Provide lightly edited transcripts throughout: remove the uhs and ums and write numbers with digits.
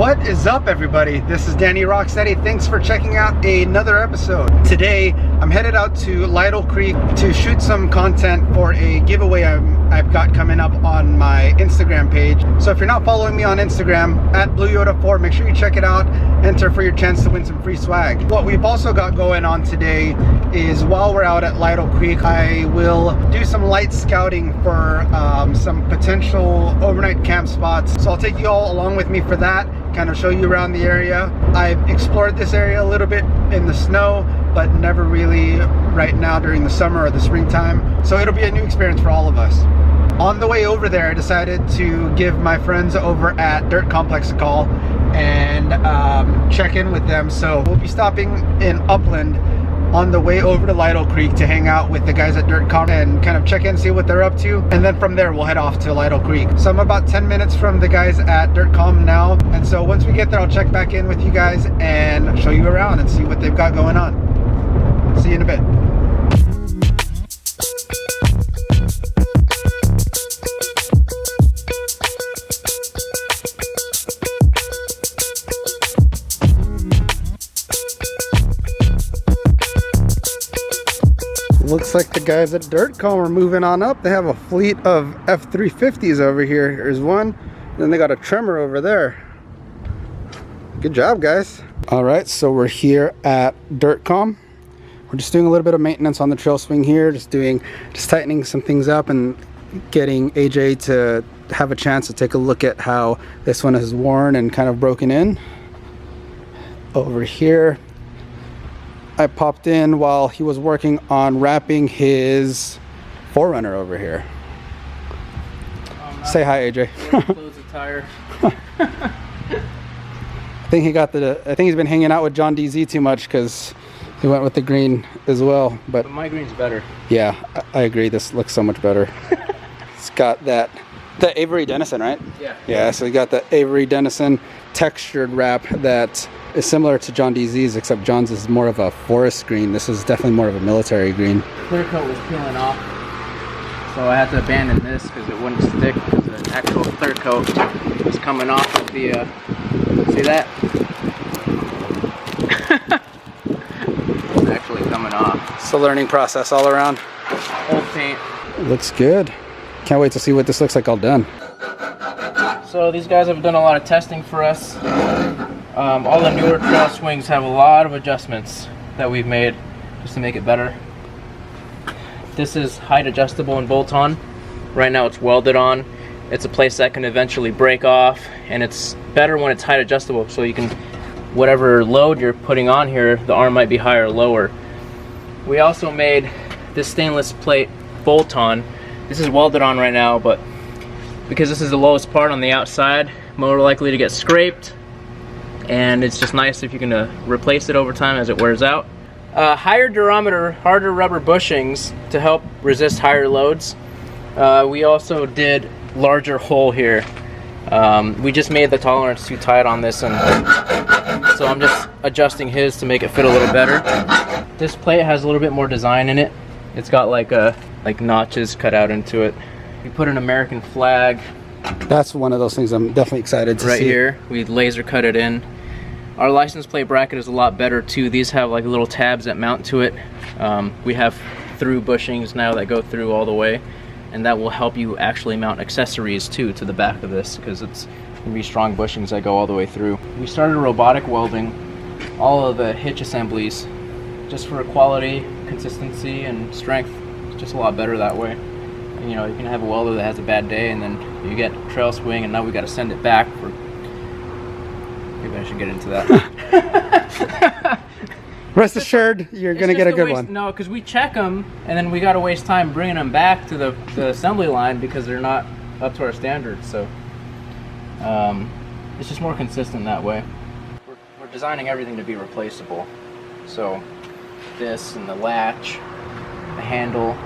What is up, everybody? This is Danny Rocksteady. Thanks for checking out another episode. Today I'm headed out to Lytle Creek to shoot some content for a giveaway I've got coming up on my Instagram page. So if you're not following me on Instagram at BlueYoda4, make sure you check it out. Enter for your chance to win some free swag. What we've also got going on today is while we're out at Lytle Creek, I will do some light scouting for some potential overnight camp spots. So I'll take you all along with me for that, kind of show you around the area. I've explored this area a little bit in the snow, but never really right now during the summer or the springtime. So it'll be a new experience for all of us. On the way over there, I decided to give my friends over at DirtComplex a call and check in with them. So we'll be stopping in Upland on the way over to Lytle Creek to hang out with the guys at DirtCom and kind of check in, see what they're up to, and then from there we'll head off to Lytle Creek. So I'm about 10 minutes from the guys at DirtCom now, and so once we get there I'll check back in with you guys and show you around and see what they've got going on. See you in a bit. Looks like the guys at DirtCom are moving on up. They have a fleet of F350s over here. Here's one, and then they got a Tremor over there. Good job, guys. All right, so we're here at DirtCom. We're just doing a little bit of maintenance on the trail swing here, just tightening some things up and getting AJ to have a chance to take a look at how this one is worn and kind of broken in. Over here, I popped in while he was working on wrapping his 4Runner over here. Say hi, AJ. Close the tire. I think he's been hanging out with John DZ too much because he went with the green as well. But my green's better. Yeah, I agree. This looks so much better. It's got the Avery Dennison, right? Yeah. Yeah, so we got the Avery Dennison textured wrap that is similar to John DZ's, except John's is more of a forest green. This is definitely more of a military green. Clear coat was peeling off, so I had to abandon this because it wouldn't stick, because the actual clear coat was coming off of the, see that? It's actually coming off. It's a learning process all around. Old paint. It looks good. Can't wait to see what this looks like all done. So these guys have done a lot of testing for us. All the newer trail swings have a lot of adjustments that we've made just to make it better. This is height adjustable and bolt on. Right now it's welded on. It's a place that can eventually break off, and it's better when it's height adjustable, so you can, whatever load you're putting on here, the arm might be higher or lower. We also made this stainless plate bolt on. This is welded on right now, but because this is the lowest part on the outside, more likely to get scraped, and it's just nice if you can replace it over time as it wears out. Higher durometer, harder rubber bushings to help resist higher loads. We also did larger hole here. We just made the tolerance too tight on this, and so I'm just adjusting his to make it fit a little better. This plate has a little bit more design in it. It's got like notches cut out into it. We put an American flag. That's one of those things I'm definitely excited to see. Right here, we laser cut it in. Our license plate bracket is a lot better too. These have like little tabs that mount to it. We have through bushings now that go through all the way, and that will help you actually mount accessories too to the back of this, because it's gonna be strong bushings that go all the way through. We started robotic welding all of the hitch assemblies just for quality, consistency, and strength. It's just a lot better that way. You know, you can have a welder that has a bad day, and then you get trail swing, and now we got to send it back for. Maybe I should get into that. Rest assured, you're gonna get a good one. No, because we check them, and then we got to waste time bringing them back to the assembly line because they're not up to our standards. So it's just more consistent that way. We're designing everything to be replaceable. So this and the latch, the handle.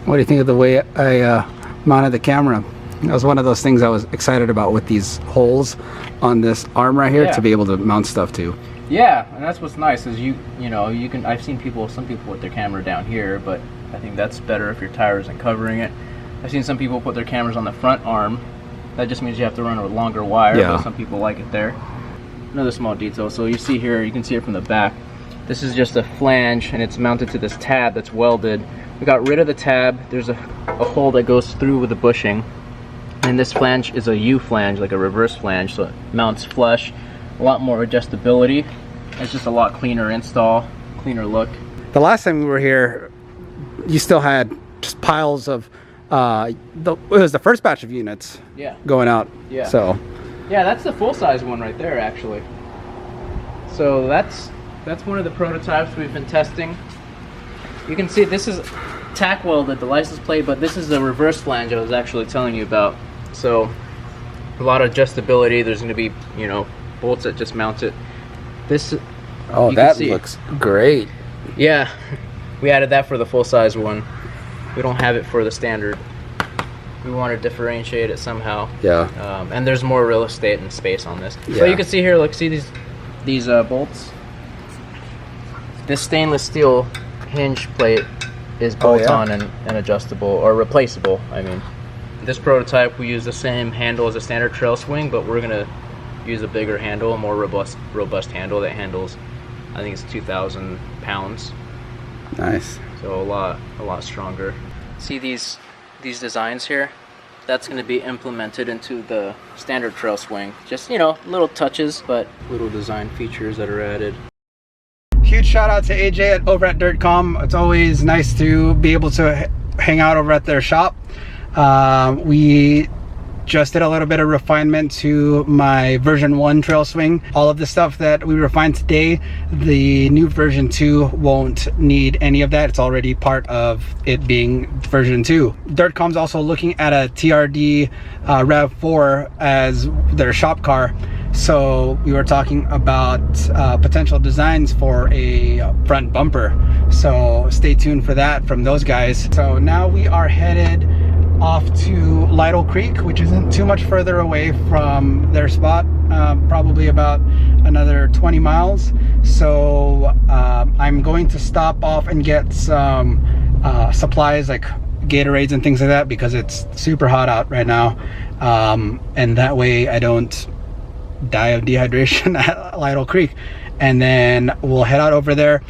What do you think of the way I mounted the camera? That was one of those things I was excited about, with these holes on this arm right here, to be able to mount stuff to. Yeah, and that's what's nice is you know, you can. I've seen some people put their camera down here, but I think that's better if your tire isn't covering it. I've seen some people put their cameras on the front arm, That just means you have to run a longer wire, Yeah. but some people like it there. Another small detail, so you see here, you can see it from the back. This is just a flange, and it's mounted to this tab that's welded. We got rid of the tab. There's a hole that goes through with the bushing. And this flange is a U flange, like a reverse flange, so it mounts flush. A lot more adjustability. It's just a lot cleaner install, cleaner look. The last time we were here, you still had just piles of, it was the first batch of units going out. Yeah. So. Yeah, that's the full-size one right there, actually. So that's one of the prototypes we've been testing. You can see this is tack welded, the license plate, but this is the reverse flange I was actually telling you about. So a lot of adjustability. There's going to be, you know, bolts that just mount it. This. Oh, that looks great. Yeah, we added that for the full-size one. We don't have it for the standard. We want to differentiate it somehow. Yeah. And there's more real estate and space on this. Yeah. So you can see here, look, see these bolts? This stainless steel hinge plate is bolt-on and adjustable, or replaceable, I mean. This prototype, we use the same handle as a standard trail swing, but we're gonna use a bigger handle, a more robust handle that handles, I think it's 2,000 pounds. Nice. So a lot stronger. See these designs here? That's going to be implemented into the standard trail swing. Just, you know, little touches, but little design features that are added. Huge shout out to AJ over at DirtCom. It's always nice to be able to hang out over at their shop. We just did a little bit of refinement to my version 1 trail swing. All of the stuff that we refined today, the new version 2 won't need any of that. It's already part of it being version 2. DirtCom's also looking at a TRD Rav4 as their shop car. So we were talking about potential designs for a front bumper. So stay tuned for that from those guys. So now we are headed off to Lytle Creek, which isn't too much further away from their spot, probably about another 20 miles. So I'm going to stop off and get some supplies like Gatorades and things like that, because it's super hot out right now, and that way I don't die of dehydration at Lytle Creek. And then we'll head out over there,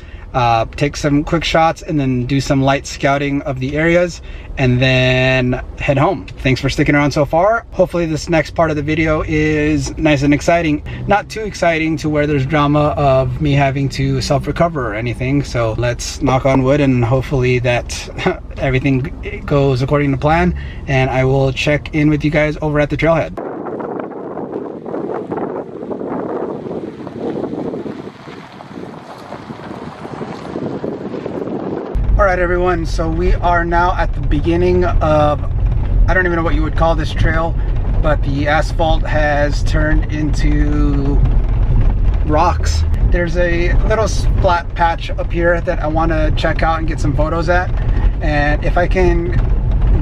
take some quick shots, and then do some light scouting of the areas, and then head home. Thanks for sticking around so far. Hopefully this next part of the video is nice and exciting. Not too exciting to where there's drama of me having to self-recover or anything. So let's knock on wood, and hopefully that everything goes according to plan, and I will check in with you guys over at the trailhead. All right, everyone, so we are now at the beginning of, I don't even know what you would call this trail, but the asphalt has turned into rocks. There's a little flat patch up here that I want to check out and get some photos at, and if I can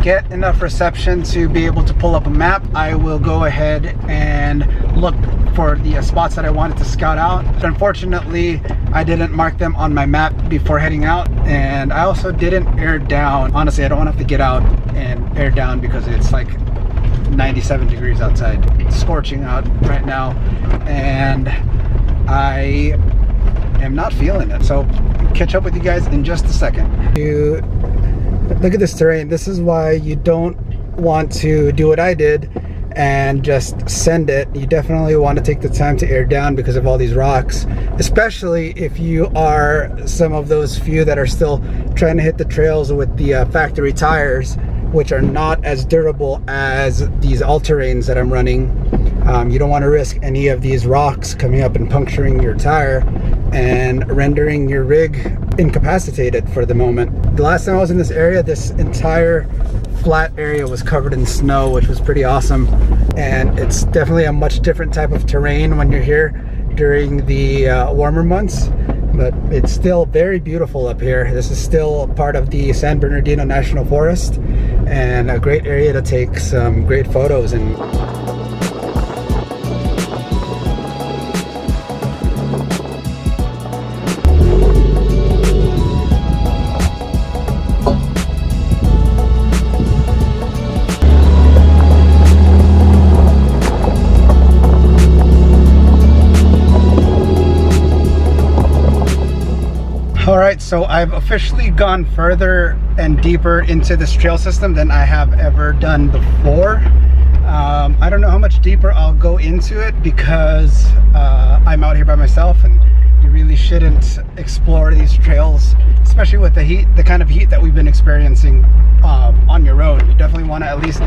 get enough reception to be able to pull up a map, I will go ahead and look for the spots that I wanted to scout out. But unfortunately, I didn't mark them on my map before heading out, and I also didn't air down. Honestly, I don't want to have to get out and air down because it's like 97 degrees outside. It's scorching out right now, and I am not feeling it. So catch up with you guys in just a second. Look at this terrain. This is why you don't want to do what I did and just send it. You definitely want to take the time to air down because of all these rocks, especially if you are some of those few that are still trying to hit the trails with the factory tires, which are not as durable as these all-terrains that I'm running. You don't want to risk any of these rocks coming up and puncturing your tire and rendering your rig incapacitated for the moment. The last time I was in this area, this entire flat area was covered in snow, which was pretty awesome. And it's definitely a much different type of terrain when you're here during the warmer months, but it's still very beautiful up here. This is still part of the San Bernardino National Forest, and a great area to take some great photos. And All right, so I've officially gone further and deeper into this trail system than I have ever done before. I don't know how much deeper I'll go into it because I'm out here by myself, and you really shouldn't explore these trails, especially with the heat, the kind of heat that we've been experiencing on your own. You definitely want to at least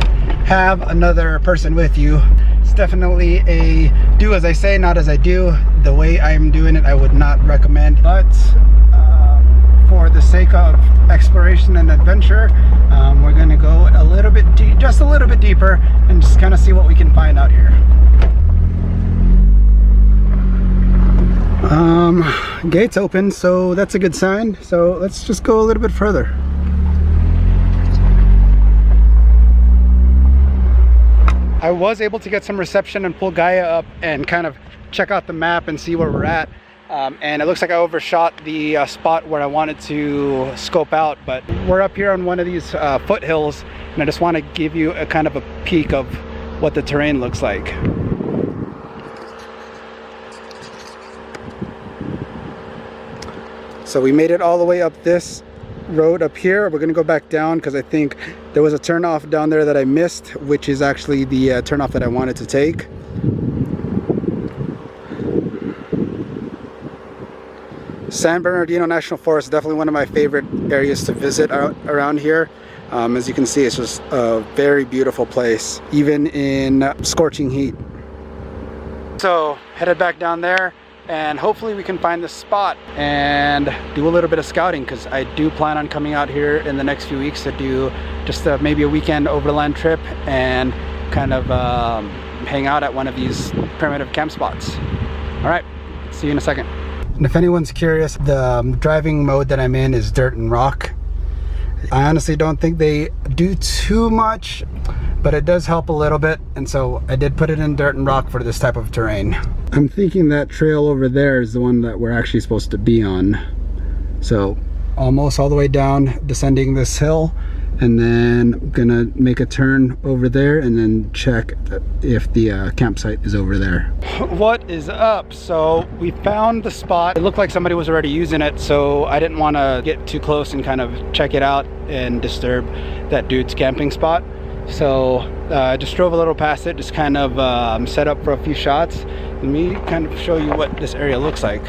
have another person with you. It's definitely a do as I say, not as I do. The way I'm doing it, I would not recommend, but for the sake of exploration and adventure, we're going to go a little bit just a little bit deeper and just kind of see what we can find out here. Gates open, so that's a good sign. So let's just go a little bit further. I was able to get some reception and pull Gaia up and kind of check out the map and see where we're at. And it looks like I overshot the spot where I wanted to scope out, but we're up here on one of these foothills, and I just want to give you a kind of a peek of what the terrain looks like. So we made it all the way up this road up here. We're going to go back down because I think there was a turnoff down there that I missed, which is actually the turnoff that I wanted to take. San Bernardino National Forest is definitely one of my favorite areas to visit around here. As you can see, it's just a very beautiful place, even in scorching heat. So headed back down there, and hopefully we can find this spot and do a little bit of scouting, because I do plan on coming out here in the next few weeks to do just maybe a weekend overland trip and kind of hang out at one of these primitive camp spots. All right, see you in a second. And if anyone's curious, the driving mode that I'm in is dirt and rock. I honestly don't think they do too much, but it does help a little bit, and so I did put it in dirt and rock for this type of terrain. I'm thinking that trail over there is the one that we're actually supposed to be on. So almost all the way down, descending this hill, and then gonna make a turn over there and then check if the campsite is over there. What is up? So we found the spot. It looked like somebody was already using it, so I didn't want to get too close and kind of check it out and disturb that dude's camping spot. So I just drove a little past it, just kind of set up for a few shots. Let me kind of show you what this area looks like.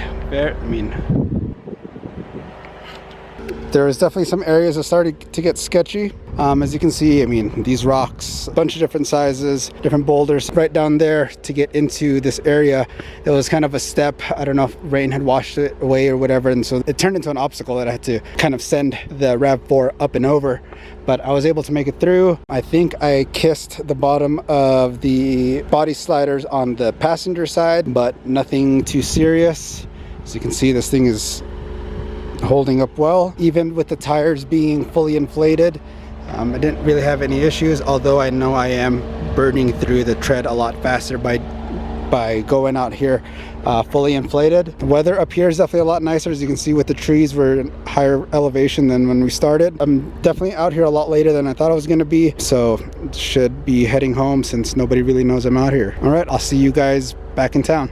There is definitely some areas that started to get sketchy. As you can see, these rocks, a bunch of different sizes, different boulders right down there to get into this area. It was kind of a step. I don't know if rain had washed it away or whatever, and so it turned into an obstacle that I had to kind of send the Rav4 up and over. But I was able to make it through. I think I kissed the bottom of the body sliders on the passenger side, but nothing too serious. As you can see, this thing is holding up well, even with the tires being fully inflated. I didn't really have any issues, although I know I am burning through the tread a lot faster by going out here fully inflated. The weather up here is definitely a lot nicer. As you can see, with the trees, we're in higher elevation than when we started. I'm definitely out here a lot later than I thought I was going to be, so should be heading home since nobody really knows I'm out here. All right, I'll see you guys back in town.